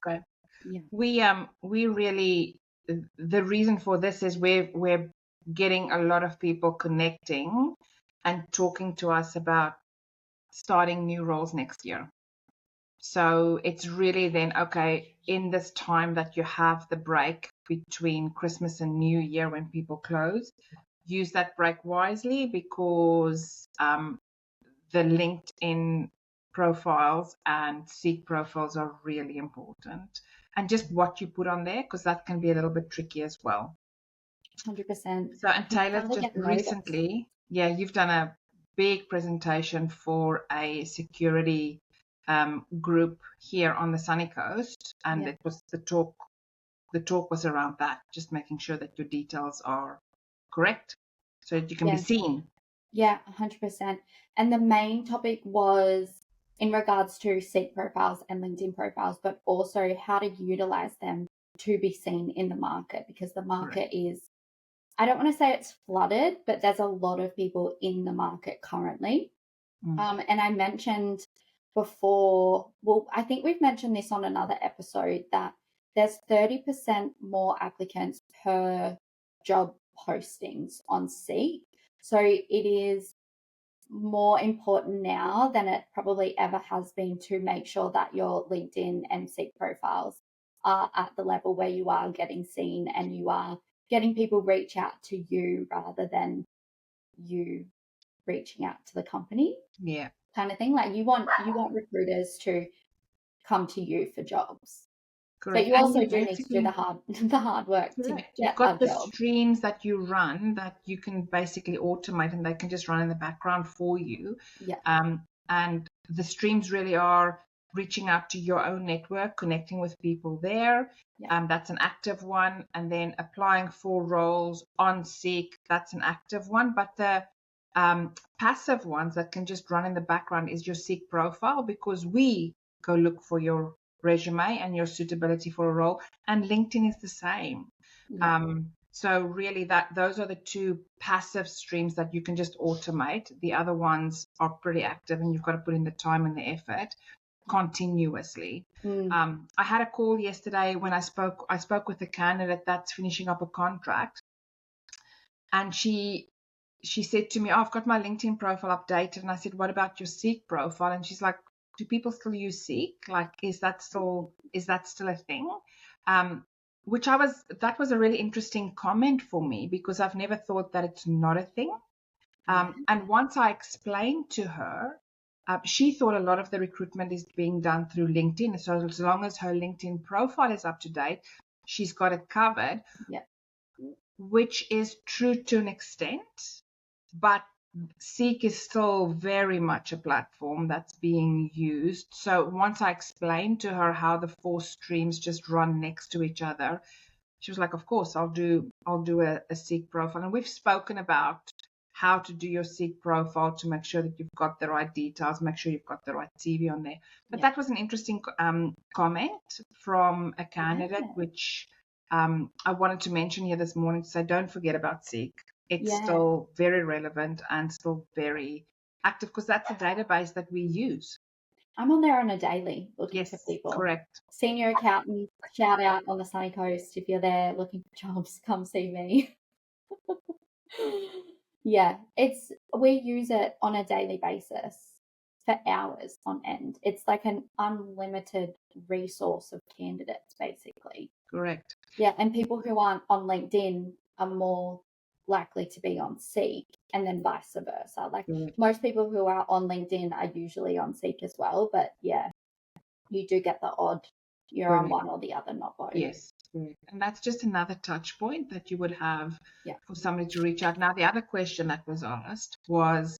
Okay. Yeah. We really, the reason for this is we're getting a lot of people connecting and talking to us about starting new roles next year. So it's really then, okay, in this time that you have the break between Christmas and New Year when people close, use that break wisely, because the LinkedIn profiles and Seek profiles are really important. And just what you put on there, because that can be a little bit tricky as well. 100%. So, and You're Taylor, trying to just get noticed. recently, yeah, you've done a big presentation for a security group here on the sunny coast, and Yeah. it was the talk. The talk was around that, just making sure that your details are correct, so that you can be Yeah. seen. Yeah, 100%. And the main topic was in regards to Seek profiles and LinkedIn profiles, but also how to utilize them to be seen in the market, because the market Correct. is, I don't want to say it's flooded, but there's a lot of people in the market currently. Mm. And I mentioned before, well, I think we've mentioned this on another episode, that there's 30% more applicants per job postings on Seek. So it is more important now than it probably ever has been to make sure that your LinkedIn and Seek profiles are at the level where you are getting seen and you are getting people reach out to you rather than you reaching out to the company, Yeah. kind of thing. Like you want recruiters to come to you for jobs, but Correct. you And also you do need to do the basically, hard work to correct. You've get a got the job. streams that you run that you can basically automate, and they can just run in the background for you. Yeah, And the streams really are reaching out to your own network, connecting with people there. yeah, That's an active one. And then applying for roles on Seek, that's an active one. But the passive ones that can just run in the background is your Seek profile, because we go look for your resume and your suitability for a role. And LinkedIn is the same. yeah, So really that those are the two passive streams that you can just automate. The other ones are pretty active, and you've got to put in the time and the effort continuously. mm, I had a call yesterday when I spoke with a candidate that's finishing up a contract, and she said to me, "Oh, I've got my LinkedIn profile updated." And I said, "What about your Seek profile?" And she's like, "Do people still use Seek? Like, is that still a thing?" Which that was a really interesting comment for me, because I've never thought that it's not a thing. yeah, And once I explained to her, she thought a lot of the recruitment is being done through LinkedIn. So as long as her LinkedIn profile is up to date, she's got it covered, yeah, which is true to an extent. But Seek is still very much a platform that's being used. So once I explained to her how the four streams just run next to each other, she was like, "Of course, I'll do a Seek profile." And we've spoken about how to do your Seek profile to make sure that you've got the right details, make sure you've got the right CV on there. But yeah, that was an interesting comment from a candidate, yeah, which I wanted to mention here this morning to say, don't forget about Seek. It's yeah. still very relevant and still very active, because that's a database that we use. I'm on there on a daily looking for Yes, people. correct. Senior accountant, shout out on the sunny coast. If you're there looking for jobs, come see me. Yeah, we use it on a daily basis for hours on end. It's like an unlimited resource of candidates, basically. Correct. Yeah, and people who aren't on LinkedIn are more likely to be on Seek, and then vice versa. Like Correct. most people who are on LinkedIn are usually on Seek as well, but yeah, you do get the odd you're on Correct. one or the other, not both. Yes, correct. And that's just another touch point that you would have Yeah. for somebody to reach out. Now, the other question that was asked was,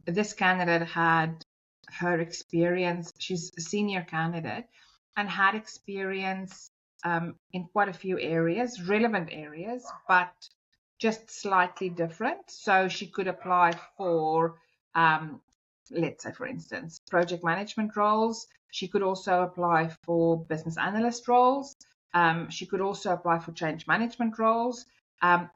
this candidate had her experience, she's a senior candidate, and had experience in quite a few areas, relevant areas, but just slightly different. So she could apply for, let's say, for instance, project management roles. She could also apply for business analyst roles. She could also apply for change management roles.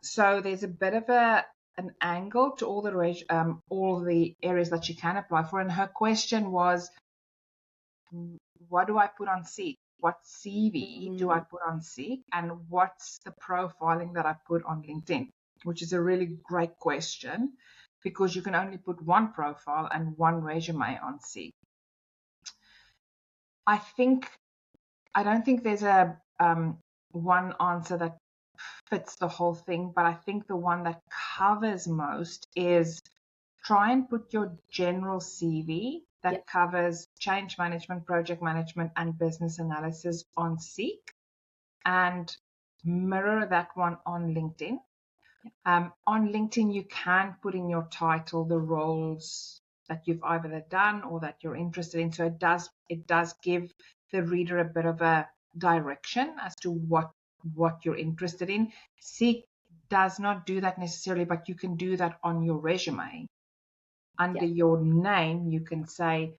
So there's a bit of an angle to all the areas that she can apply for. And her question was, what do I put on Seek? what CV do I put on Seek, and what's the profiling that I put on LinkedIn, which is a really great question because you can only put one profile and one resume on Seek. I don't think there's a one answer that fits the whole thing, but I think the one that covers most is try and put your general CV that Yep. covers change management, project management, and business analysis on Seek, and mirror that one on LinkedIn. On LinkedIn, you can put in your title the roles that you've either done or that you're interested in. So it does give the reader a bit of a direction as to what you're interested in. Seek does not do that necessarily, but you can do that on your resume. Under your name, you can say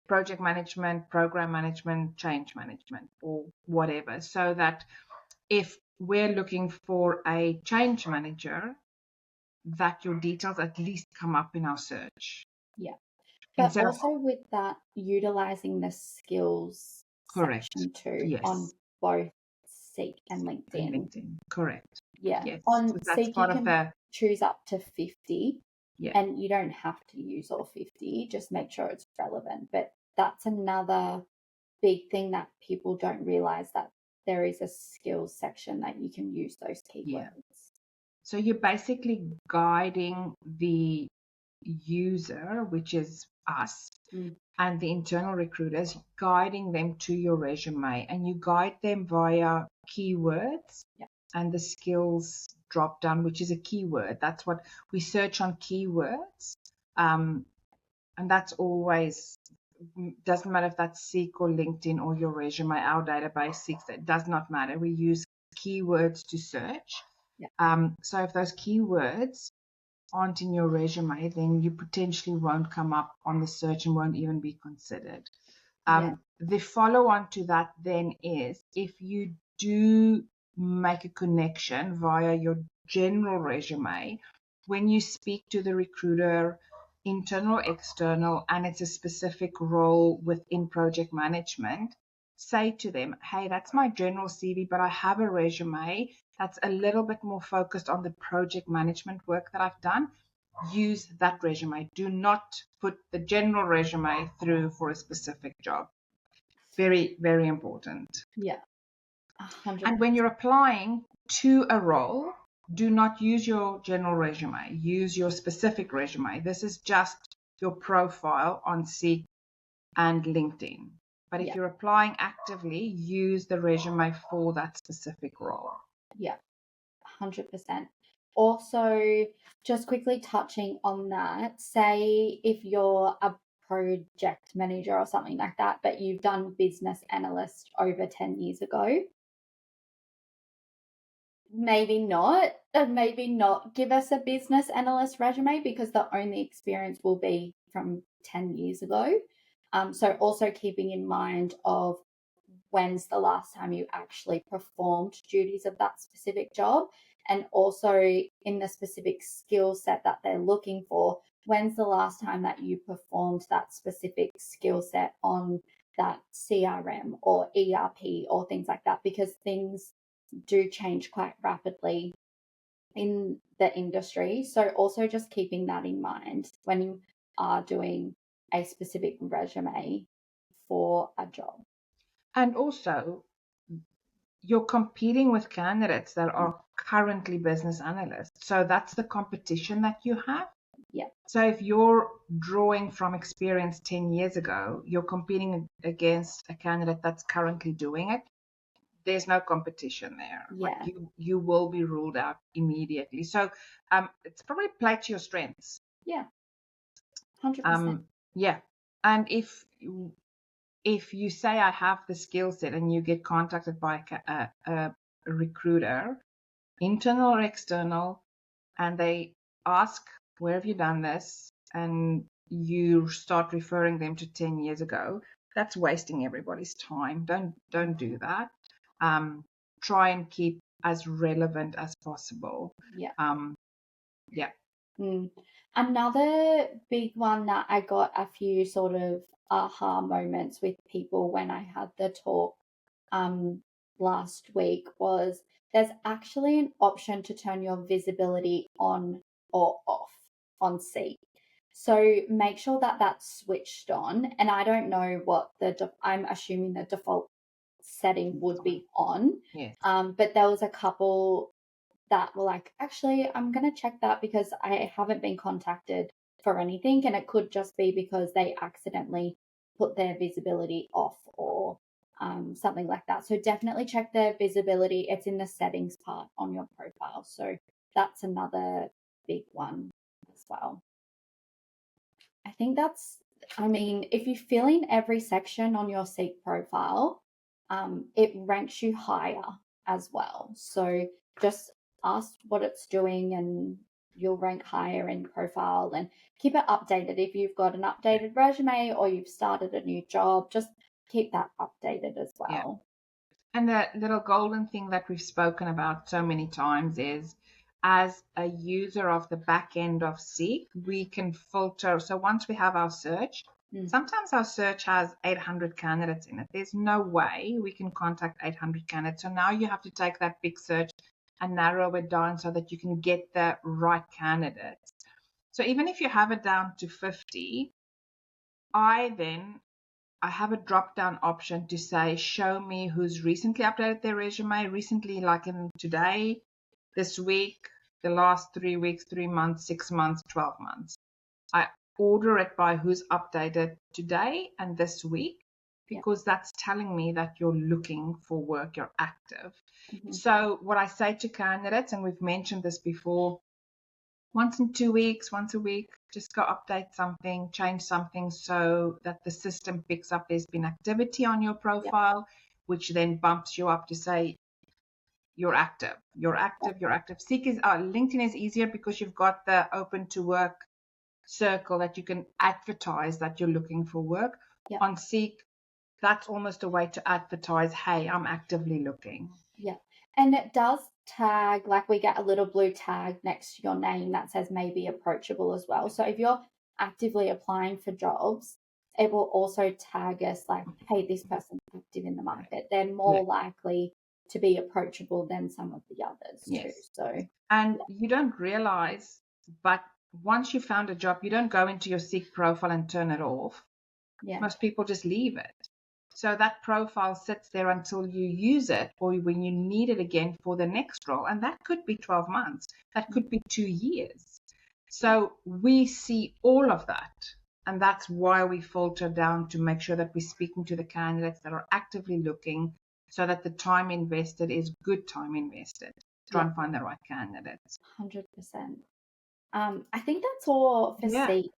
project management, program management, change management, or whatever, so that if we're looking for a change manager, that your details at least come up in our search. Yeah. But Instead also of, with that, utilizing the skills correct. section too Yes. on both Seek and And LinkedIn. LinkedIn. Correct. Yeah. Yes. On That's Seek, you part of can the, choose up to 50, yeah. and you don't have to use all 50. Just make sure it's relevant. But that's another big thing that people don't realize, that there is a skills section that you can use those keywords. Yeah. So you're basically guiding the user, which is us, and the internal recruiters, guiding them to your resume, and you guide them via keywords and the skills drop down, which is a keyword. That's what we search on, keywords. And that's always, doesn't matter if that's Seek or LinkedIn or your resume, our database Seek, it does not matter. We use keywords to search. So if those keywords aren't in your resume, then you potentially won't come up on the search and won't even be considered. The follow-on to that then is, if you do make a connection via your general resume, when you speak to the recruiter, internal or external, and it's a specific role within project management, say to them, hey, that's my general CV, but I have a resume that's a little bit more focused on the project management work that I've done. Use that resume. Do not put the general resume through for a specific job. Very, very important. Yeah. 100%. And when you're applying to a role, do not use your general resume. Use your specific resume. This is just your profile on Seek and LinkedIn. But if you're applying actively, use the resume for that specific role. Yeah, 100%. Also, just quickly touching on that, say if you're a project manager or something like that, but you've done business analyst over 10 years ago, maybe not give us a business analyst resume, because the only experience will be from 10 years ago. So also keeping in mind of when's the last time you actually performed duties of that specific job, and also in the specific skill set that they're looking for, when's the last time that you performed that specific skill set on that CRM or ERP or things like that, because things do change quite rapidly in the industry. So also just keeping that in mind when you are doing a specific resume for a job. And also, you're competing with candidates that are currently business analysts. So that's the competition that you have. Yeah. So if you're drawing from experience 10 years ago, you're competing against a candidate that's currently doing it. There's no competition there. Yeah. Like you will be ruled out immediately. So it's probably play to your strengths. Yeah. 100%. Yeah. And if you say I have the skill set and you get contacted by a recruiter, internal or external, and they ask, where have you done this? And you start referring them to 10 years ago, that's wasting everybody's time. Don't do that. Try and keep as relevant as possible. Yeah. Yeah. Another big one that I got a few sort of aha moments with people when I had the talk last week was there's actually an option to turn your visibility on or off on Seek. So make sure that that's switched on. And I don't know what I'm assuming the default setting would be on. Yes. But there was a couple that were like, actually, I'm going to check that because I haven't been contacted for anything. And it could just be because they accidentally put their visibility off or something like that. So definitely check their visibility. It's in the settings part on your profile. So that's another big one as well. I think if you fill in every section on your Seek profile, it ranks you higher as well. So just ask what it's doing and you'll rank higher in profile, and keep it updated. If you've got an updated resume or you've started a new job, just keep that updated as well. Yeah. And the little golden thing that we've spoken about so many times is, as a user of the back end of Seek, we can filter. So once we have our search, sometimes our search has 800 candidates in it. There's no way we can contact 800 candidates. So now you have to take that big search and narrow it down so that you can get the right candidates. So even if you have it down to 50, I have a drop-down option to say, show me who's recently updated their resume, recently, like in today, this week, the last 3 weeks, 3 months, 6 months, 12 months. I order it by who's updated today and this week, because that's telling me that you're looking for work, you're active. So what I say to candidates, and we've mentioned this before, once in 2 weeks, once a week, just go update something, change something so that the system picks up there's been activity on your profile, which then bumps you up to say you're active, you're active, you're active. LinkedIn is easier because you've got the open to work circle that you can advertise that you're looking for work. On Seek, that's almost a way to advertise, hey, I'm actively looking. Yeah. And it does tag, like we get a little blue tag next to your name that says maybe approachable as well. So if you're actively applying for jobs, it will also tag us like, hey, this person's active in the market. They're more likely to be approachable than some of the others too. So, and you don't realize, but once you found a job, you don't go into your Seek profile and turn it off. Most people just leave it. So that profile sits there until you use it or when you need it again for the next role. And that could be 12 months. That could be 2 years. So we see all of that. And that's why we filter down to make sure that we're speaking to the candidates that are actively looking, so that the time invested is good time invested. Try and find the right candidates. 100%. I think that's all for Seek.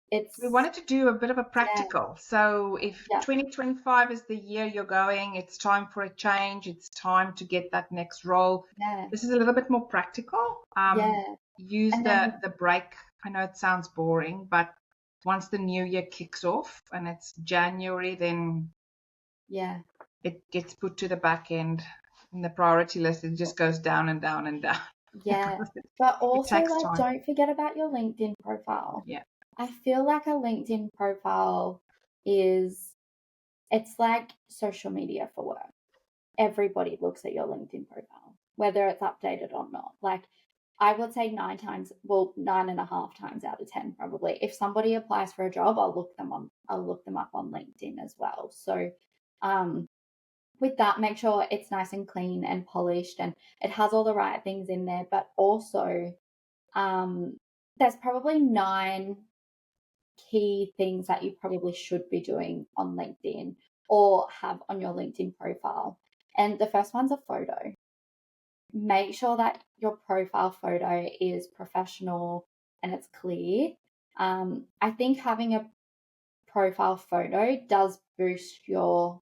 We wanted to do a bit of a practical. So if 2025 is the year you're going, it's time for a change. It's time to get that next role. This is a little bit more practical. Use the break. I know it sounds boring, but once the new year kicks off and it's January, then it gets put to the back end in the priority list. It just goes down and down and down. But also, like, don't forget about your LinkedIn profile. I feel like a LinkedIn profile it's like social media for work. Everybody looks at your LinkedIn profile, whether it's updated or not. Like, I would say 9.5 times out of 10, probably. If somebody applies for a job, I'll look them up on LinkedIn as well. So, with that, make sure it's nice and clean and polished and it has all the right things in there. But also, there's probably 9 key things that you probably should be doing on LinkedIn or have on your LinkedIn profile. And the first one's a photo. Make sure that your profile photo is professional and it's clear. I think having a profile photo does boost your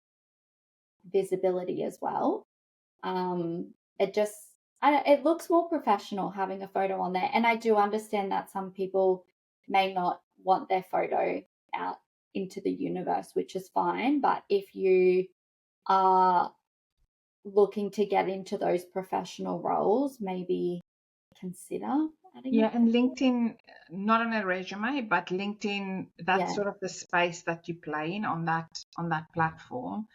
visibility as well. It looks more professional having a photo on there. And I do understand that some people may not want their photo out into the universe, which is fine. But if you are looking to get into those professional roles, maybe consider adding and LinkedIn, not on a resume, but LinkedIn, that's sort of the space that you play in on that platform.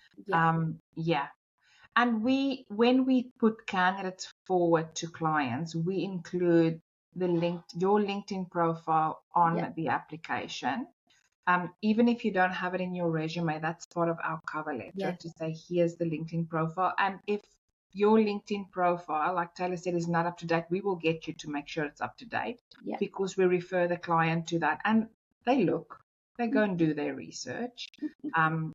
And when we put candidates forward to clients, we include your LinkedIn profile Yeah. on the application. Even if you don't have it in your resume, that's part of our cover letter Yeah. to say, here's the LinkedIn profile. And if your LinkedIn profile, like Taylor said, is not up to date, we will get you to make sure it's up to date Yeah. because we refer the client to that. And they go and do their research.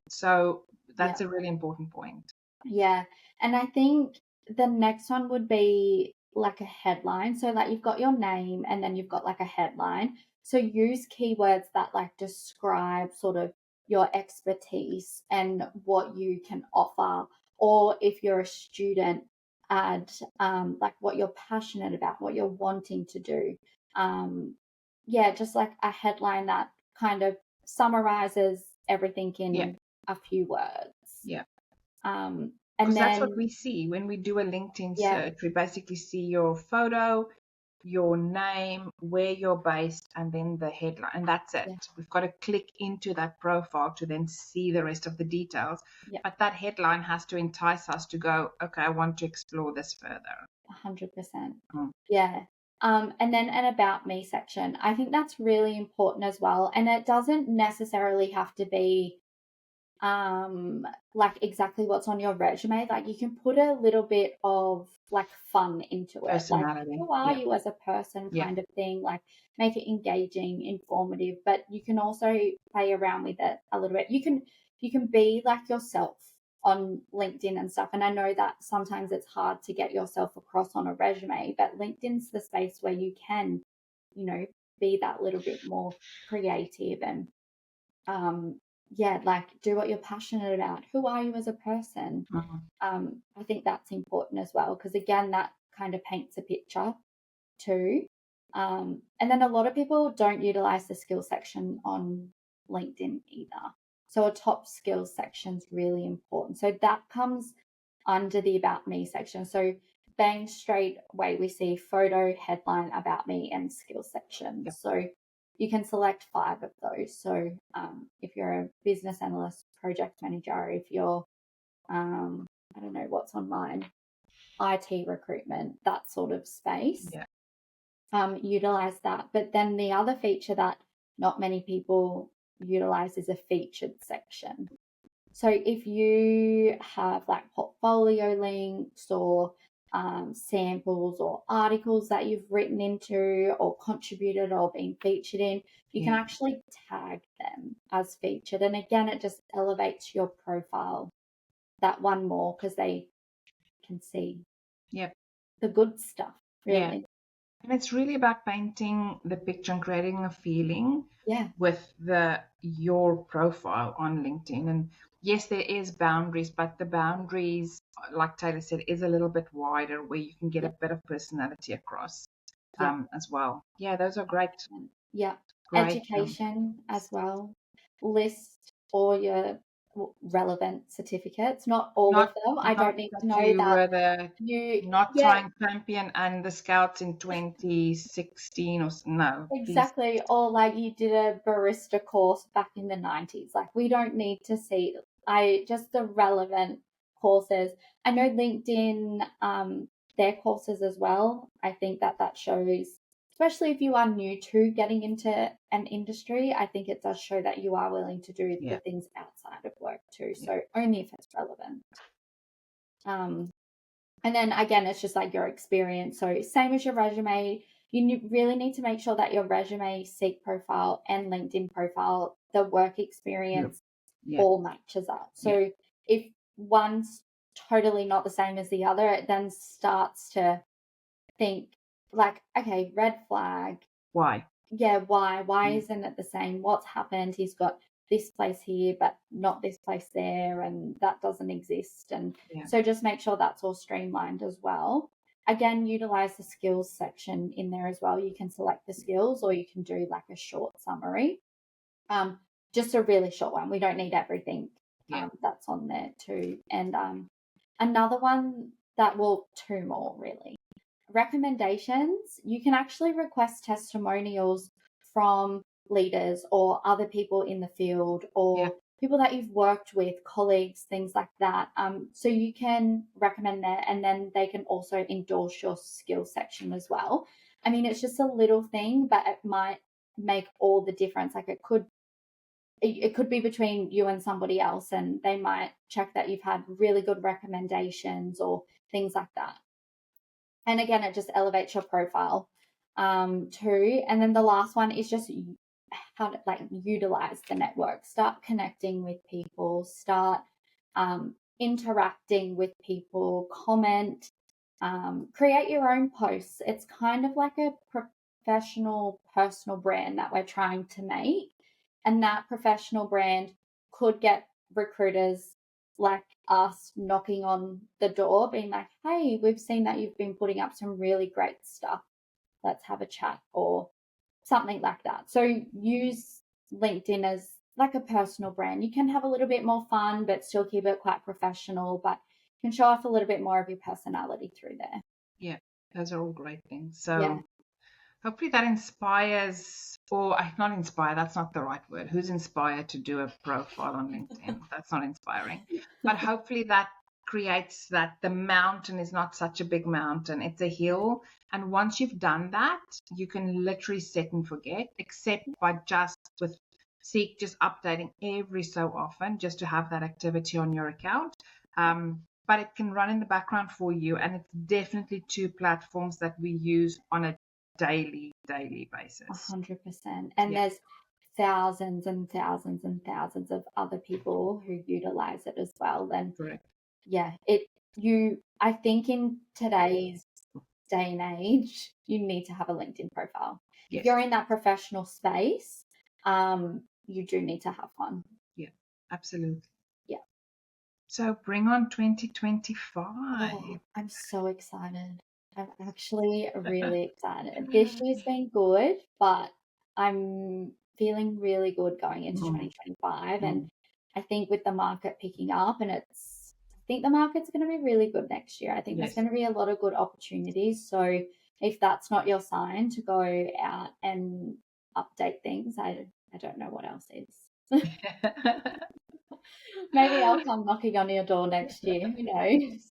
So Yeah. that's a really important point. Yeah. And I think the next one would be like a headline. So like you've got your name and then you've got like a headline. So use keywords that like describe sort of your expertise and what you can offer. Or if you're a student, add like what you're passionate about, what you're wanting to do. Yeah, just like a headline that kind of summarizes everything Yeah. in a few words. Yeah. And Because that's what then, we see when we do a LinkedIn yeah, search. We basically see your photo, your name, where you're based, and then the headline. And that's it. yeah, We've got to click into that profile to then see the rest of the details. yeah, But that headline has to entice us to go, okay, I want to explore this further. 100%. Mm. Yeah. And then an about me section. I think that's really important as well. And it doesn't necessarily have to be like exactly what's on your resume. Like you can put a little bit of like fun into it, like Personality. who are Yeah. you as a person Yeah. kind of thing, like make it engaging, informative, but you can also play around with it a little bit. You can be like yourself on LinkedIn and stuff, and I know that sometimes it's hard to get yourself across on a resume, but LinkedIn's the space where you can, you know, be that little bit more creative and um, yeah, like do what you're passionate about. Who are you as a person? Mhm. I think that's important as well because again, that kind of paints a picture too. And then a lot of people don't utilize the skills section on LinkedIn either. So a top skills section is really important. So that comes under the about me section. So bang straight away we see photo, headline, about me, and skills section. Yeah. So you can select 5 of those. So if you're a business analyst, project manager, if you're I don't know what's on mine, IT recruitment, that sort of space, Yeah. utilize that. But then the other feature that not many people utilize is a featured section. So if you have like portfolio links or samples or articles that you've written into or contributed or been featured in, you can Yeah. actually tag them as featured. And again, it just elevates your profile that one more because they can see Yeah. the good stuff, Yeah. really. And it's really about painting the picture and creating a feeling Yeah. with your profile on LinkedIn. And yes, there is boundaries, but the boundaries, like Taylor said, is a little bit wider where you can get a Yeah. bit of personality across Yeah. as well. Yeah, those are great, Yeah. great. Education as well. List all your relevant certificates, not all of Not them. I not don't need to that know you that were the you, not yeah, time champion and the scouts in 2016 no, please. exactly. Or like you did a barista course back in the 90s. Like we don't need to see just the relevant courses. I know LinkedIn, their courses as well. I think that shows, especially if you are new to getting into an industry, I think it does show that you are willing to do the Yeah, things outside of work too. yeah, So only if it's relevant. Um, and then again, it's just like your experience. So same as your resume, you really need to make sure that your resume, Seek profile, and LinkedIn profile, the work yeah, experience yeah, all matches up. yeah. So if one's totally not the same as the other, it then starts to think like, okay, red flag, Why? yeah, why? Why Mm, isn't it the same? What's happened? He's got this place here, but not this place there, and that doesn't exist. And yeah, so just make sure that's all streamlined as well. Again, utilize the skills section in there as well. You can select the skills or you can do like a short summary. Um, just a really short one. We don't need everything yeah, that's on there too. And another one that will two more really recommendations, you can actually request testimonials from leaders or other people in the field yeah, or people that you've worked with, colleagues, things like that. So you can recommend there, and then they can also endorse your skill section as well. I mean, it's just a little thing, but it might make all the difference. Like it could be between you and somebody else, and they might check that you've had really good recommendations or things like that. And again, it just elevates your profile too. And then the last one is just how to like utilize the network. Start connecting with people. Start interacting with people. Comment. Create your own posts. It's kind of like a professional, personal brand that we're trying to make, and that professional brand could get recruiters like us knocking on the door, being like, hey, we've seen that you've been putting up some really great stuff. Let's have a chat, or something like that. So use LinkedIn as like a personal brand. You can have a little bit more fun, but still keep it quite professional, but you can show off a little bit more of your personality through there. Yeah, those are all great things. So Yeah. hopefully that inspires, or not inspire, that's not the right word. Who's inspired to do a profile on LinkedIn? That's not inspiring. But hopefully that creates that the mountain is not such a big mountain. It's a hill. And once you've done that, you can literally set and forget, except by just with Seek just updating every so often just to have that activity on your account. But it can run in the background for you. And it's definitely two platforms that we use on a daily basis. 100%. And there's thousands and thousands and thousands of other people who utilize it as well. And Correct. yeah, I think in today's day and age, you need to have a LinkedIn profile. Yes. If you're in that professional space, you do need to have one. Yeah, absolutely. Yeah. So bring on 2025. Oh, I'm so excited. I'm actually really excited. This year's been good, but I'm feeling really good going into 2025. And I think with the market picking up, and I think the market's going to be really good next year. I think there's going to be a lot of good opportunities. So if that's not your sign to go out and update things, I don't know what else is. Maybe I'll come knocking on your door next year. Who knows?